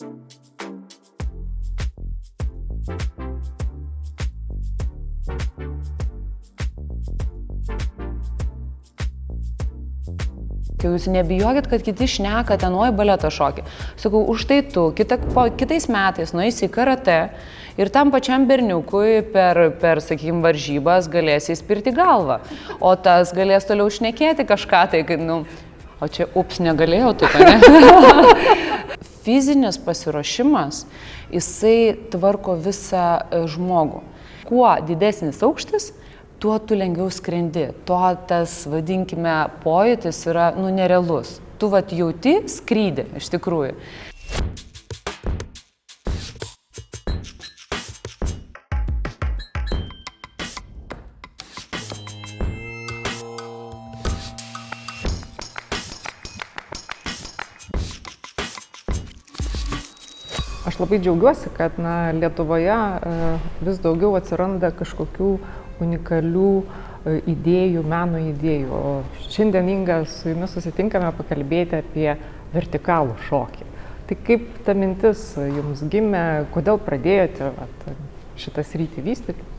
Jūs nebijokit, kad kiti šneka tenoj baleto šokį. Sakau, už tai tu kitais metais nueisi į karate ir tam pačiam berniukui per sakykime, varžybas galėsi įspirti galvą. O tas galės toliau šnekėti kažką, tai, o čia negalėjau, taip, ne? Fizinis pasiruošimas, jisai tvarko visą žmogų. Kuo didesnis aukštis, tuo tu lengviau skrendi, tuo tas, vadinkime, pojūtis yra, nerealus. Tu jauti skrydį, iš tikrųjų. Aš labai džiaugiuosi, kad Lietuvoje vis daugiau atsiranda kažkokių unikalių idėjų, meno idėjų. O šiandien, Inga, su jumis susitinkame pakalbėti apie vertikalų šokį. Tai kaip ta mintis jums gimė, kodėl pradėjote šitą sritį vystyti?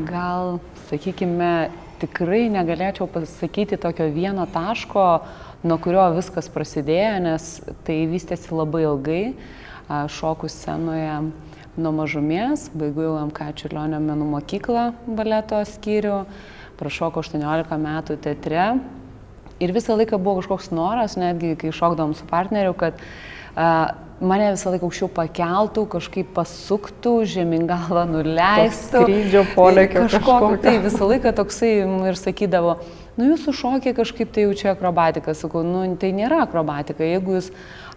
Gal, sakykime, tikrai negalėčiau pasakyti tokio vieno taško, nuo kurio viskas prasidėjo, nes tai vystėsi labai ilgai. Šokų scenoje nuo mažumės, baigiau LMK Čiurlionio menų mokyklą baleto skyrių, prašokau 18 metų teatre ir visą laiką buvo kažkoks noras, netgi kai šokdavom su partneriu, kad mane visą laiką aukščiau pakeltų, kažkaip pasuktų, žemyn galvą nuleistų. Skrydžio polėkio kažkokio. Tai visą laiką toksai ir sakydavo, jūsų šokiai kažkaip tai jau čia akrobatika. Sakau, tai nėra akrobatika. Jeigu jūs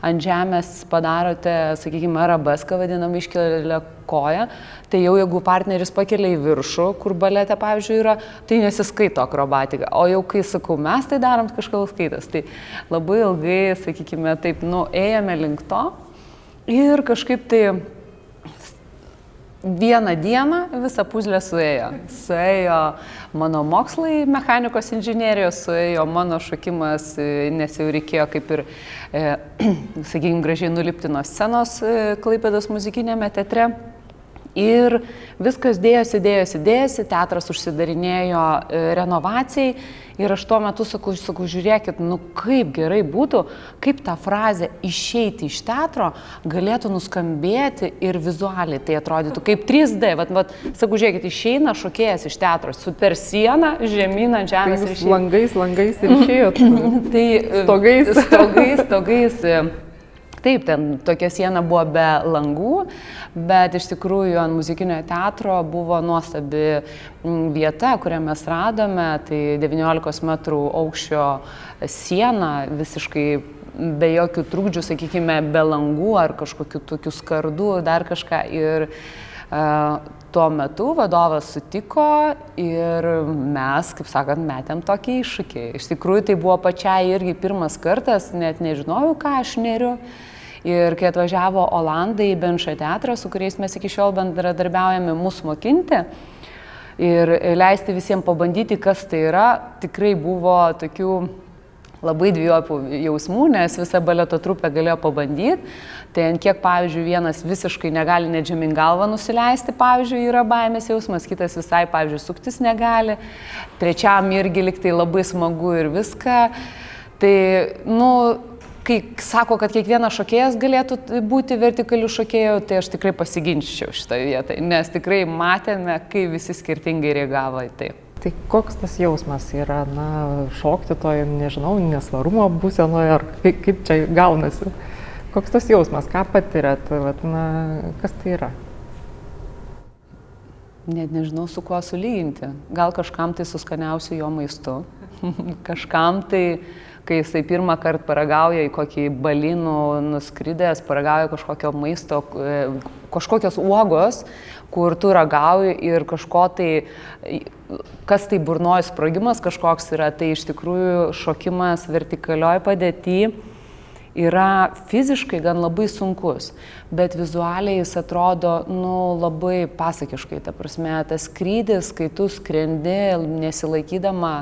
ant žemės padarote, sakykime, arabeską vadinamą iškelia koją, tai jau jeigu partneris pakelia į viršų, kur balete, pavyzdžiui, yra, tai nesiskaito akrobatika. O jau kai sakau, mes tai darom, kažkas skaitas. Tai labai ilgai, sakykime, taip, ėjome link to ir kažkaip tai vieną dieną visą puzlę suėjo. Suėjo mano mokslai mechanikos inžinierijos, suėjo mano šokimas, nes jau reikėjo kaip ir, sakykime, gražiai nulipti nuo scenos Klaipėdos muzikinėme teatre. Ir viskas dėjosi, teatras užsidarinėjo renovacijai ir aš tuo metu sakau, žiūrėkit, kaip gerai būtų, kaip ta frazė išeiti iš teatro galėtų nuskambėti ir vizualiai tai atrodytų kaip 3D. Sakau, žiūrėkit, išeina šokėjas iš teatro, per sieną, žemyn ant žemės ir išeina. Langais ir išėjot. Stogais. Taip, ten tokia siena buvo be langų, bet iš tikrųjų ant muzikinio teatro buvo nuostabi vieta, kurią mes radome, tai 19 metrų aukščio siena, visiškai be jokių trukdžių, sakykime, be langų ar kažkokių tokių skardų, dar kažką. Ir tuo metu vadovas sutiko ir mes, kaip sakant, metėm tokį iššūkį. Iš tikrųjų, tai buvo pačiai irgi pirmas kartas, net nežinojau, ką aš neriu. Ir kai atvažiavo Olandai į Benšą teatrą, su kuriais mes iki šiol bendradarbiaujame, mus mokinti ir leisti visiems pabandyti, kas tai yra, tikrai buvo tokių labai dviejopų jausmų, nes visa baleto trupė galėjo pabandyti. Tai ant kiek, pavyzdžiui, vienas visiškai negali net žemyn galvą nusileisti, pavyzdžiui, yra baimės jausmas, kitas visai, pavyzdžiui, suktis negali, trečiam irgi liktai labai smagu ir viską. Tai, kai sako, kad kiekvienas šokėjas galėtų būti vertikalių šokėjų, tai aš tikrai pasiginčiau šitoje vietoje, nes tikrai matėme, kai visi skirtingai reagavo į tai. Tai koks tas jausmas yra, šokti toje, nežinau, nesvarumo būsenoje, ar kaip čia gaunasi? Koks tas jausmas, ką patiriat, kas tai yra? Net nežinau, su kuo sulyginti. Gal kažkam tai su skaniausiu jo maistu, kažkam tai, kai jisai pirmą kartą paragauja į kokį balynų nuskridęs, paragauja kažkokio maisto, kažkokios uogos, kur tu ragauji ir kažko tai, kas tai burnojo sprogimas kažkoks yra, tai iš tikrųjų šokimas vertikalioj padėty yra fiziškai gan labai sunkus, bet vizualiai jis atrodo labai pasakiškai. Ta prasme, tas skrydis, kai tu skrendi, nesilaikydama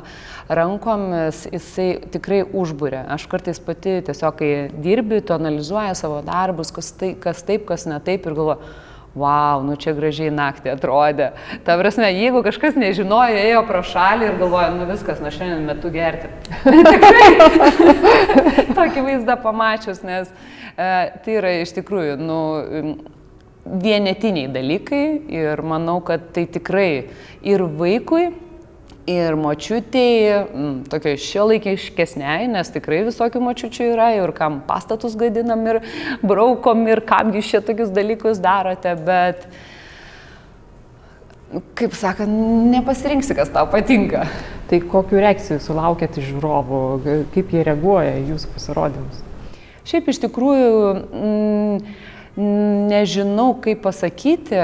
rankomis, jisai tikrai užburia. Aš kartais pati tiesiog, kai dirbi, tu analizuoji savo darbus, kas taip, kas ne taip ir galvoju, wow, čia gražiai naktį atrodė. Ta prasme, jeigu kažkas nežinojo, ėjo pro šalį ir galvojo, viskas, šiandien metu gerti. Tikrai tokį vaizdą pamačius, nes tai yra iš tikrųjų vienetiniai dalykai ir manau, kad tai tikrai ir vaikui, ir močiutei, tokiai šiuolaikiškesniai, nes tikrai visokių močiučių yra, ir kam pastatus gadinam, ir braukom, ir kam jūs čia tokius dalykus darote, bet, kaip sakant, nepasirinksi, kas tau patinka. Tai kokių reakcijų sulaukėte iš žiūrovų, kaip jie reaguoja į jūsų pasirodymus? Šiaip iš tikrųjų nežinau, kaip pasakyti.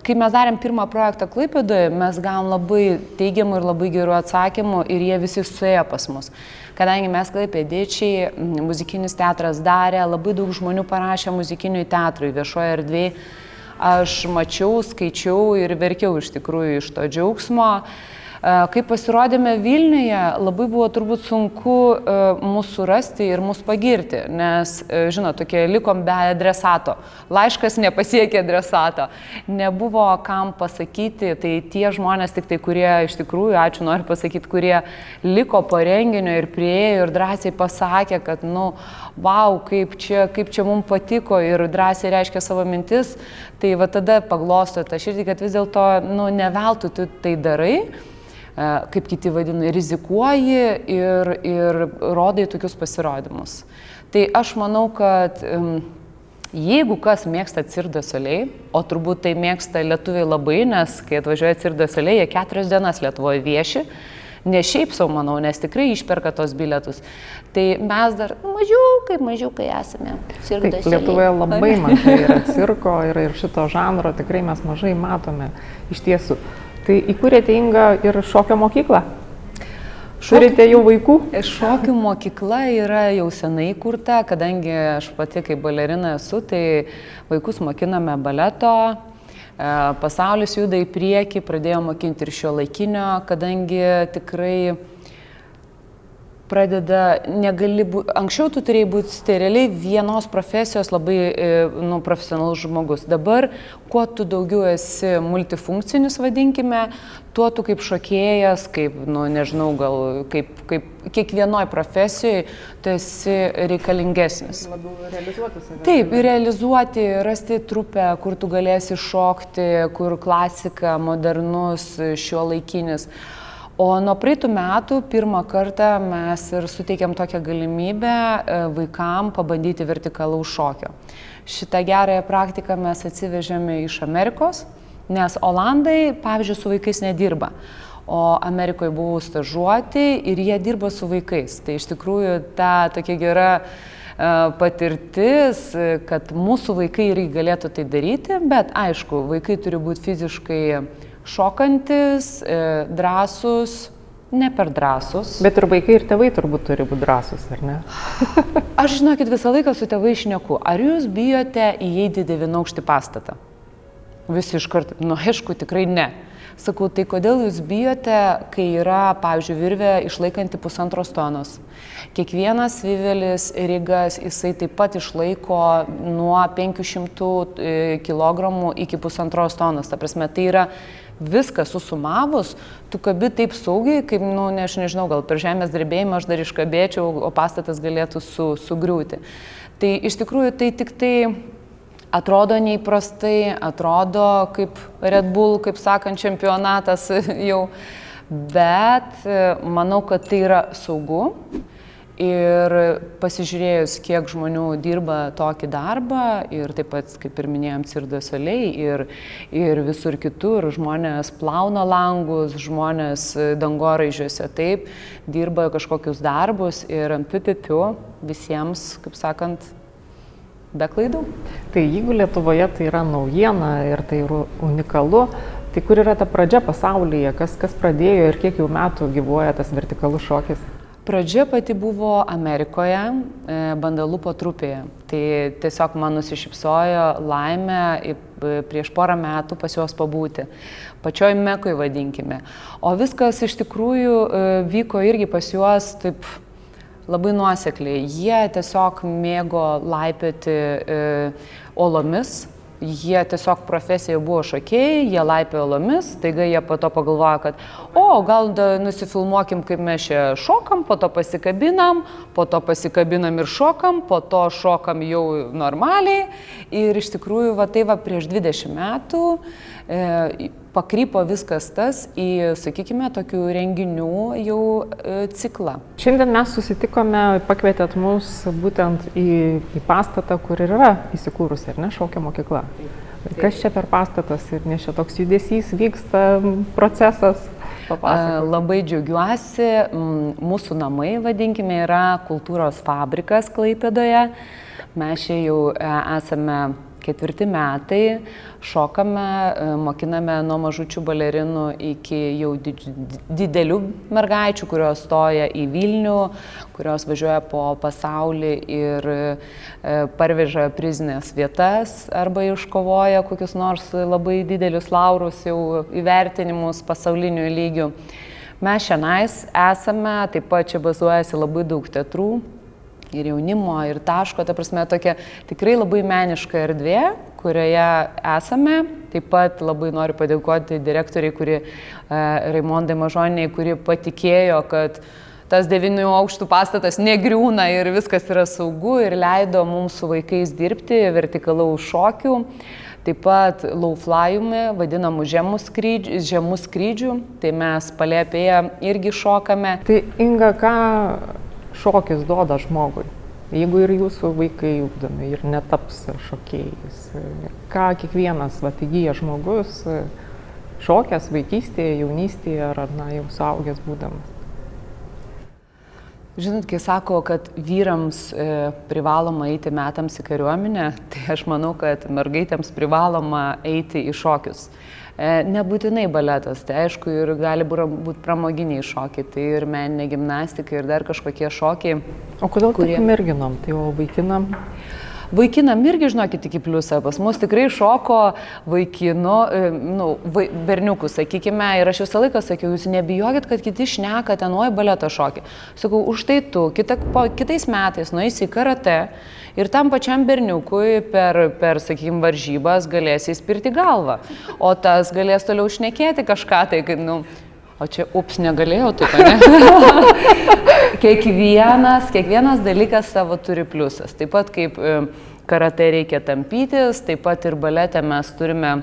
Kai mes darėm pirmą projektą Klaipėdoje, mes gavom labai teigiamų ir labai gerų atsakymų ir jie visi suėjo pas mus. Kadangi mes klaipėdiečiai, muzikinis teatras darė, labai daug žmonių parašė muzikiniui teatrui, viešoje erdvėje. Aš mačiau, skaičiau ir verkiau iš tikrųjų iš to džiaugsmo. Kai pasirodėme Vilniuje, labai buvo turbūt sunku mūsų surasti ir mūsų pagirti, nes, žinot, tokie likom be adresato. Laiškas nepasiekė adresato. Nebuvo kam pasakyti, tai tie žmonės tik tai, kurie iš tikrųjų, ačiū noriu pasakyti, kurie liko po renginio ir priėjo ir drąsiai pasakė, kad, wow, kaip čia mums patiko ir drąsiai reiškia savo mintis, tai va tada paglosto tą širdį, kad vis dėlto, ne veltui tu tai darai, kaip kiti vadina, rizikuoji ir rodai tokius pasirodymus. Tai aš manau, kad jeigu kas mėgsta Cirque du Soleil, o turbūt tai mėgsta lietuviai labai, nes kai atvažiuoja Cirque du Soleil, jie 4 dienas Lietuvoje vieši, ne šiaip sau, manau, nes tikrai išperka tos bilietus. Tai mes dar mažiukai esame Cirque du Soleil. Lietuvoje labai mažai yra cirko ir šito žanro tikrai mes mažai matome iš tiesų. Tai įkūrėte, Inga, ir šokio mokyklą? Turite jau vaikų? Šokių mokykla yra jau senai įkurta, kadangi aš pati kaip balerina esu, tai vaikus mokiname baleto, pasaulis juda į priekį, pradėjo mokinti ir šiuolaikinio, kadangi tikrai pradeda, anksčiau tu turėjai būti steriliai vienos profesijos labai profesionalus žmogus. Dabar, kuo tu daugiau esi multifunkcinis, vadinkime, tuo tu kaip šokėjas, kaip, nežinau, gal kaip kiekvienoj profesijoje tu esi reikalingesnis. Labiau realizuoti save. Taip, realizuoti, rasti trupę, kur tu galėsi šokti, kur klasika, modernus, šiuolaikinis. O nuo praeitų metų pirmą kartą mes ir suteikėm tokią galimybę vaikam pabandyti vertikalaus šokio. Šitą gerąją praktiką mes atsivežėme iš Amerikos, nes Olandai, pavyzdžiui, su vaikais nedirba. O Amerikoje buvau stažuoti ir jie dirba su vaikais. Tai iš tikrųjų ta tokia gera patirtis, kad mūsų vaikai irgi galėtų tai daryti, bet aišku, vaikai turi būti fiziškai šokantis, drąsus, ne per drąsus. Bet ir vaikai ir tėvai turbūt turi būti drąsus, ar ne? Aš žinokit, visą laiką su tėvai šneku, ar jūs bijote įeiti į 9-aukštį pastatą? Visi iš karto, aišku, tikrai ne. Sakau, tai kodėl jūs bijote, kai yra, pavyzdžiui, virvė išlaikanti 1,5 tonos? Kiekvienas vivelis rigas, jisai taip pat išlaiko nuo 500 kg iki 1,5 tonos. Ta prasme, tai yra viskas susumavus, tu kabi taip saugiai, kaip, aš nežinau, gal per žemės drebėjimą aš dar iškabėčiau, o pastatas galėtų sugriūti. Tai iš tikrųjų tai tik tai atrodo neįprastai, atrodo kaip Red Bull, kaip sakant, čempionatas jau, bet manau, kad tai yra saugu. Ir pasižiūrėjus, kiek žmonių dirba tokį darbą ir taip pat, kaip ir minėjom, Cirque du Soleil ir visur kitur, žmonės plauna langus, žmonės dangoraižiuose taip, dirba kažkokius darbus ir ant pipipių visiems, kaip sakant, be klaidų. Tai jeigu Lietuvoje tai yra naujiena ir tai unikalu, tai kur yra ta pradžia pasaulyje, kas pradėjo ir kiek jau metų gyvuoja tas vertikalus šokis? Pradžia pati buvo Amerikoje, Bandalupo trupėje. Tai tiesiog man nusišypsojo laimė prieš porą metų pas juos pabūti. Pačioj Mekoj vadinkime. O viskas iš tikrųjų vyko irgi pas juos taip labai nuosekliai. Jie tiesiog mėgo laipioti olomis. Jie tiesiog profesija buvo šokėjai, jie laipė olomis, taiga jie po to pagalvojo, kad gal nusifilmuokim, kaip mes čia šokam, po to pasikabinam ir šokam, po to šokam jau normaliai. Ir iš tikrųjų, prieš 20 metų pakrypo viskas tas į, sakykime, tokių renginių jau ciklą. Šiandien mes susitikome, pakvietėt mus būtent į pastatą, kur yra įsikūrusi, ar ne, šokio mokykla. Kas čia per pastatas ir nes čia toks judesys vyksta, procesas? Papasakok. Labai džiaugiuosi, mūsų namai, vadinkime, yra kultūros fabrikas Klaipėdoje. Mes čia jau esame 4 metai, šokame, mokiname nuo mažučių balerinų iki jau didelių mergaičių, kurios stoja į Vilnių, kurios važiuoja po pasaulį ir parveža prizinės vietas arba iškovoja kokius nors labai didelius laurus, jau įvertinimus pasaulinių lygių. Mes šiandien esame, taip pat čia bazuojasi labai daug teatrų. Ir jaunimo, ir taško, ta prasme, tokia tikrai labai meniška erdvė, kurioje esame. Taip pat labai noriu padėkoti direktoriai, Raimondai Mažoniai, kuri patikėjo, kad tas 9 aukštų pastatas negriūna ir viskas yra saugu ir leido mums su vaikais dirbti vertikalaus šokių. Taip pat low-fly'umi, vadinamų žemų skrydžių, tai mes palėpėje irgi šokame. Tai Inga, ką šokis duoda žmogui, jeigu ir jūsų vaikai ugdomi ir netaps šokėjais? Ką kiekvienas įgyja žmogus šokęs vaikystėje, jaunystėje ar jau suaugęs būdamas? Žinot, kai sako, kad vyrams privaloma eiti metams į kariuomenę, tai aš manau, kad mergaitėms privaloma eiti į šokius. Nebūtinai baletas, tai aišku, ir gali būti pramoginiai šokiai, tai ir meninė gimnastika, ir dar kažkokie šokiai. O kodėl tik merginom, tai o vaikinam? Vaikinam irgi, žinokit, tik į pliusą. Pas mus tikrai šoko berniukų, sakykime, ir aš visą laiką sakiau, jūs nebijokit, kad kiti šneka ten baleto šokį. Sakau, už tai tu kitais metais nueisi į karate ir tam pačiam berniukui per sakykime, varžybas galėsi įspirti galvą, o tas galės toliau šnekėti kažką, tai, o čia, negalėjau, taip, ne? Kiekvienas dalykas savo turi pliusas. Taip pat kaip karate reikia tampytis, taip pat ir balete mes turime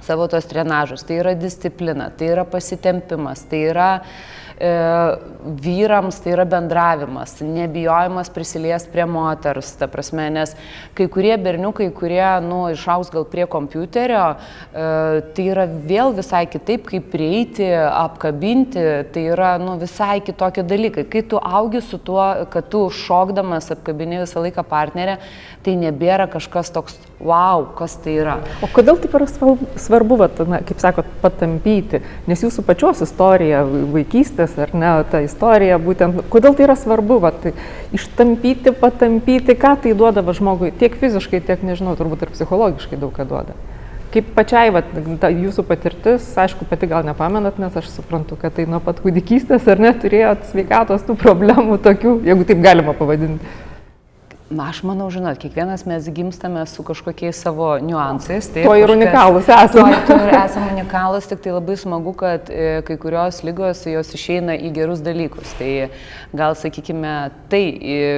savo tos trenažus. Tai yra disciplina, tai yra pasitempimas, tai yra vyrams, tai yra bendravimas, nebijojimas prisiliesti prie moters, ta prasme, nes kai kurie berniukai, kurie išaugs gal prie kompiuterio, tai yra vėl visai kitaip, kaip prieiti, apkabinti, tai yra visai kitokie dalykai. Kai tu augi su tuo, kad tu šokdamas apkabini visą laiką partnerę, tai nebėra kažkas toks, wow, kas tai yra. O kodėl taip yra svarbu, kaip sakot, patampyti? Nes jūsų pačios istorija vaikystės, ar ne, ta istorija būtent, kodėl tai yra svarbu, ištampyti, patampyti, ką tai duoda žmogui, tiek fiziškai, tiek, nežinau, turbūt ir psichologiškai daug ką duoda. Kaip pačiai, jūsų patirtis, aišku, pati gal nepamenat, nes aš suprantu, kad tai nuo pat kūdikystės, ar ne, turėjot sveikatos tų problemų tokių, jeigu taip galima pavadinti. Aš manau, žinot, kiekvienas mes gimstame su kažkokiais savo niuansais. Tuo ir unikalūs esame. Tuo ir esame unikalūs, tik tai labai smagu, kad kai kurios ligos jos išeina į gerus dalykus. Tai gal, sakykime, tai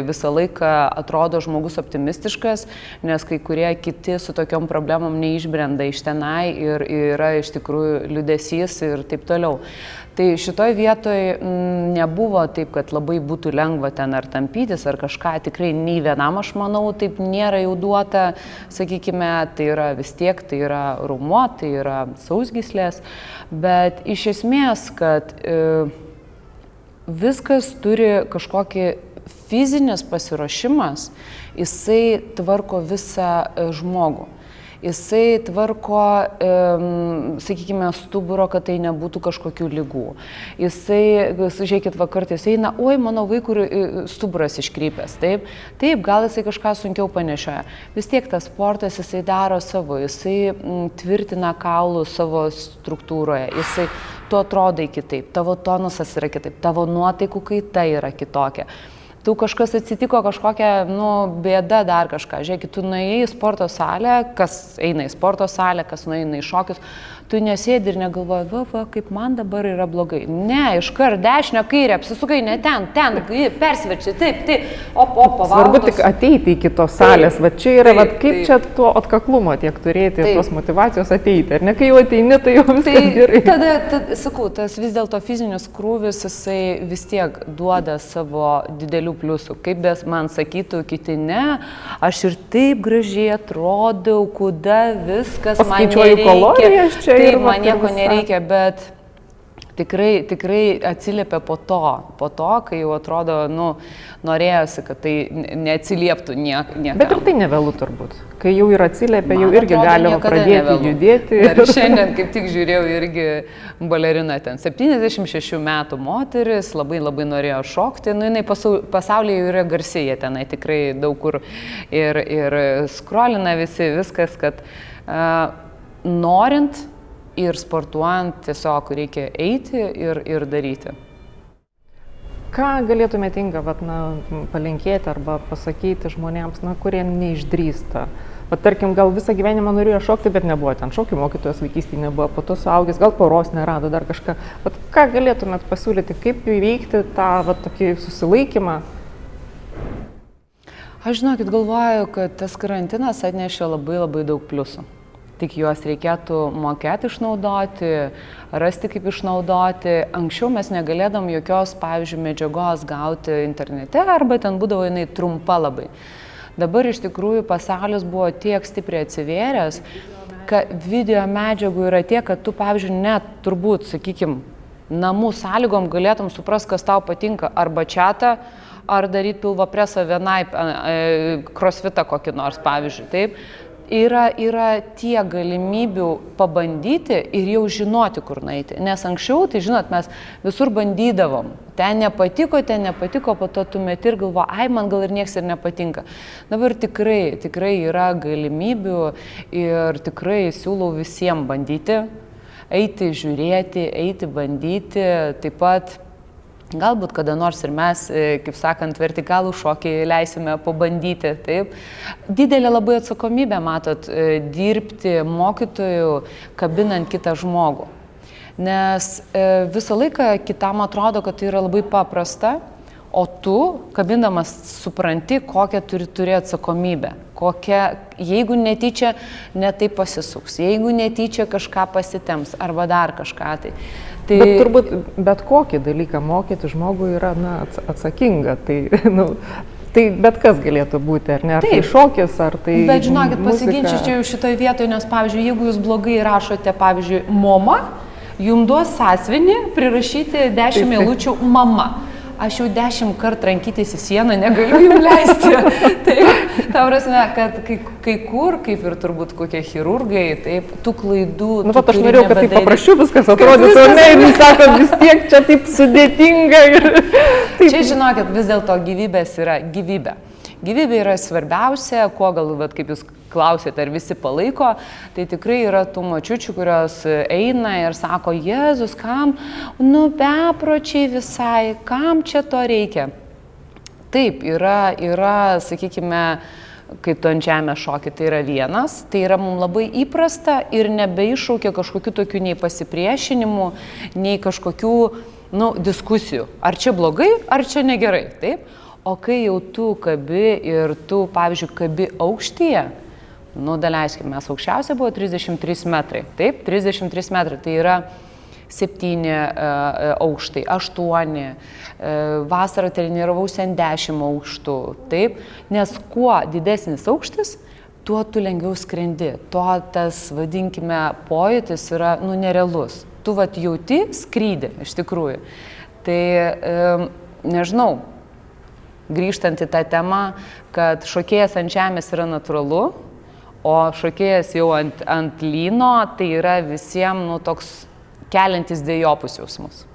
visą laiką atrodo žmogus optimistiškas, nes kai kurie kiti su tokiom problemom neišbrenda iš tenai ir yra iš tikrųjų liūdesys ir taip toliau. Tai šitoj vietoj nebuvo taip, kad labai būtų lengva ten ar tampytis, ar kažką, tikrai nei vienam, aš manau, taip nėra jau duota, sakykime, tai yra vis tiek, tai yra raumuo, tai yra sausgyslės, bet iš esmės, kad viskas turi kažkokį fizinis pasiruošimas, jisai tvarko visą žmogų. Jisai tvarko, sakykime, stuburo, kad tai nebūtų kažkokių lygų. Jisai, žiūrėkit, kartais eina, oi, mano vaikui stuburas iškrypęs, taip, gal jisai kažką sunkiau panešioja. Vis tiek tas sportas jisai daro savo, jisai tvirtina kaulų savo struktūroje, jisai tu atrodai kitaip, tavo tonusas yra kitaip, tavo nuotaikų kaita yra kitokia. Tu kažkas atsitiko, kažkokia, bėda dar kažką. Žiūrėkit, tu nuėjai į sporto salę, kas eina į sporto salę, kas nueina į šokius, tu nesėdi ir negalvoji, kaip man dabar yra blogai. Ne, iškart dešinę kairę, apsisukai, ne ten, persverči, taip, pavaldos. Svarbu tik ateiti iki tos salės, va čia yra, kaip čia to atkaklumo tiek turėti ir tos motivacijos ateiti, ar ne, kai jau ateini, tai jau viskas gerai. Tada, sakau, tas vis dėlto fizinis krūvis, jisai vis tiek duoda savo didelių pliusų. Kaip man sakytų kiti, ne, aš ir taip gražiai atrodau, kuda, viskas, man nereikia. Paskaičiuoju kalorijas čia. Taip, man nieko nereikia, bet tikrai atsiliepia po to, kai jau atrodo, norėjosi, kad tai neatsilieptų niekam. Bet ir tai nevėlu turbūt. Kai jau ir atsiliepia, jau irgi galima pradėti judėti. Ir šiandien kaip tik žiūrėjau irgi baleriną ten. 76 metų moteris, labai norėjo šokti. Jinai pasaulyje jau yra garsėje tenai, tikrai daug kur ir skrolina viskas, kad norint ir sportuojant tiesiog reikia eiti ir daryti. Ką galėtumėte, Inga, palinkėti arba pasakyti žmonėms, kurie neišdrįsta? Tarkim, gal visą gyvenimą norėjo šokti, bet nebuvo ten šokių mokytojos vaikystėje, nebuvo, po to suaugęs, gal poros nerado, dar kažką. Ką galėtumėt pasiūlyti, kaip įveikti tą tokį susilaikymą? Aš žinokit, galvoju, kad tas karantinas atnešė labai daug pliusų. Tik juos reikėtų mokėti išnaudoti, rasti kaip išnaudoti. Anksčiau mes negalėdom jokios, pavyzdžiui, medžiagos gauti internete arba ten būdavo jinai trumpa labai. Dabar iš tikrųjų pasaulis buvo tiek stipriai atsivėręs, kad video medžiagų yra tiek, kad tu, pavyzdžiui, net turbūt, sakykime, namų sąlygom galėtum suprasti, kas tau patinka, arba čiatą, ar daryti pilvo presą vienai, crossfitą kokį nors, pavyzdžiui, taip. Yra tiek galimybių pabandyti ir jau žinoti, kur nueiti. Nes anksčiau, tai žinot, mes visur bandydavom. Ten nepatiko, po to tu meti ir galvo, man gal ir nieks ir nepatinka. Dabar tikrai yra galimybių ir tikrai siūlau visiems bandyti, eiti, žiūrėti, eiti, bandyti, taip pat. Galbūt kada nors ir mes, kaip sakant, vertikalų šokį leisime pabandyti, taip. Didelė labai atsakomybė, matot, dirbti mokytojų, kabinant kitą žmogų. Nes visą laiką kitam atrodo, kad tai yra labai paprasta, o tu, kabindamas, supranti, kokią turi atsakomybę. Jeigu netyčia netaip pasisuks, jeigu netyčia kažką pasitems arba dar kažką tai. Bet turbūt bet kokį dalyką mokyti žmogui yra atsakinga. Tai bet kas galėtų būti, ar ne? Ar tai šokis, ar tai muzika. Bet žinokit, pasiginčyčiau šitoje vietoje, nes, pavyzdžiui, jeigu jūs blogai rašote, pavyzdžiui, mama, jums duos sąsiuvinį prirašyti 10 eilučių mama. Aš jau 10 kartų rankytis į sieną negaliu jums leisti. Taip, ta prasme, kad kai kur, kaip ir turbūt kokie chirurgai, taip, tų klaidų. Aš norėjau, kad taip paprasčiau viskas atrodytų, ir jūs sakot, vis tiek čia taip sudėtinga. Čia, žinokit, vis dėlto gyvybės yra gyvybė. Gyvybė yra svarbiausia, ko gal, kaip jūs klausėte, ar visi palaiko, tai tikrai yra tų močiučių, kurios eina ir sako, Jėzus, kam, bepročiai visai, kam čia to reikia. Taip, yra, sakykime, kaip tu ant žemės šoki, tai yra vienas, tai yra mums labai įprasta ir nebeiššaukia kažkokių tokių nei pasipriešinimų, nei kažkokių, diskusijų. Ar čia blogai, ar čia negerai, taip? O kai jau tu kabi ir tu, pavyzdžiui, kabi aukštyje, daleiskime, mes aukščiausia buvo 33 metrai, taip, 33 metrai, tai yra 7 aukštai, 8, vasarą treniravausi ant 10 aukštų, taip, nes kuo didesnis aukštis, tuo tu lengviau skrendi, tuo tas, vadinkime, pojūtis yra, nerealus. Tu jauti skrydį, iš tikrųjų. Tai, nežinau, grįžtant į tą temą, kad šokėjas ant žemės yra natūralu, O šokėjas jau ant lyno, tai yra visiems toks keliantis dvejopus jausmus.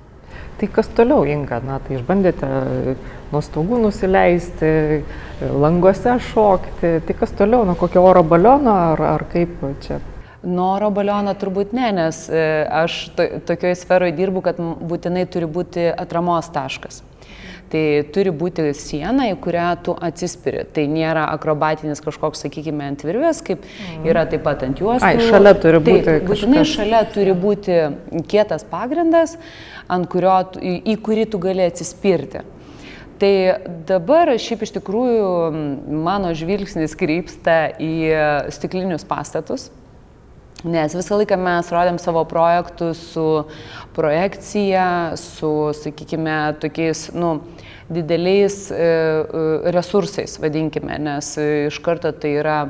Tai kas toliau, Inga? Na, tai išbandėte nuo stogų nusileisti, languose šokti. Tai kas toliau? Na, kokio oro baliono ar kaip čia? Nuo oro baliono turbūt ne, nes aš tokioje sferoje dirbu, kad būtinai turi būti atramos taškas. Tai turi būti siena, į kurią tu atsispiri. Tai nėra akrobatinis kažkoks, sakykime, ant virvės, kaip yra taip pat ant juostų. Ai, šalia turi būti kažkas. Būtinai šalia turi būti kietas pagrindas, į kurį tu gali atsispirti. Tai dabar šiaip iš tikrųjų mano žvilgsnis krypsta į stiklinius pastatus. Nes visą laiką mes rodėm savo projektus su projekcija, su, sakykime, tokiais, dideliais resursais, vadinkime, nes iš karto tai yra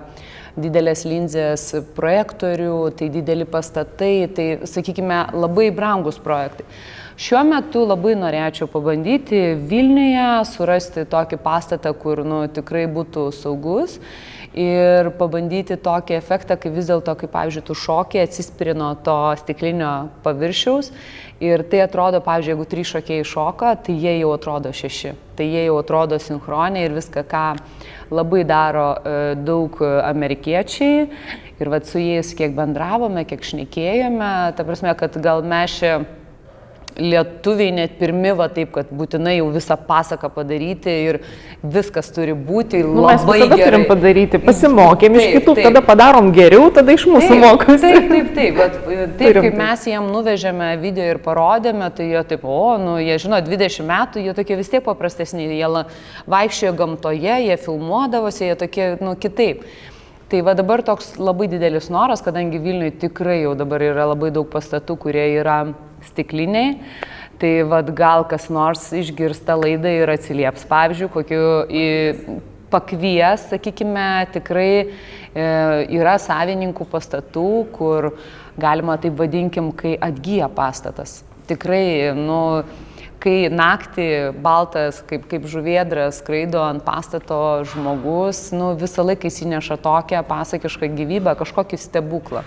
didelės linzės projektorių, tai dideli pastatai, tai, sakykime, labai brangus projektai. Šiuo metu labai norėčiau pabandyti Vilniuje surasti tokį pastatą, kur tikrai būtų saugus ir pabandyti tokį efektą, kai vis dėlto, kaip pavyzdžiui, tu šokiai atsispiri nuo to stiklinio paviršiaus ir tai atrodo, pavyzdžiui, jeigu 3 šokėjai šoka, tai jie jau atrodo 6, tai jie jau atrodo sinchroniai ir viską, ką labai daro daug amerikiečiai ir vat su jais kiek bendravome, kiek šnekėjome, ta prasme, kad gal mes čia lietuviai net pirmi, taip, kad būtinai jau visą pasaką padaryti ir viskas turi būti labai mes visada gerai. Turim padaryti, pasimokėm iš kitų, tada padarom geriau, tada iš mūsų mokosi. Taip, kaip mes jiem nuvežėme video ir parodėme, tai jie taip, jie žino, 20 metų, jie tokie vis tiek paprastesni, jie vaikščiojo gamtoje, jie filmuodavosi, jie tokie, kitaip. Tai dabar toks labai didelis noras, kadangi Vilniuje tikrai jau dabar yra labai daug pastatų, kurie yra stikliniai, tai gal kas nors išgirsta laidą ir atsilieps, pavyzdžiui, kokiu pakvies, sakykime, tikrai yra savininkų pastatų, kur galima taip vadinkim, kai atgyja pastatas. Tikrai, kai naktį baltas, kaip žuvėdras, skraido ant pastato žmogus, visą laiką įsineša tokią pasakišką gyvybę, kažkokį stebuklą.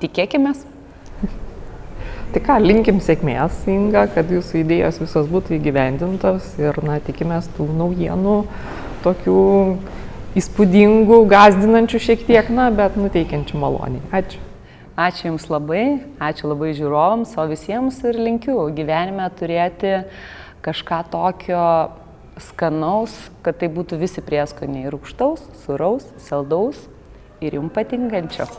Tikėkimės. Tai ką, linkim sėkmės, Inga, kad jūsų idėjos visos būtų įgyvendintos ir, tikimės tų naujienų, tokių įspūdingų, gąsdinančių šiek tiek, bet nuteikiančių maloniai. Ačiū. Ačiū Jums labai, ačiū labai žiūrovams, o visiems ir linkiu gyvenime turėti kažką tokio skanaus, kad tai būtų visi prieskoniai rūgštaus, sūraus, saldaus ir Jums patinkančio.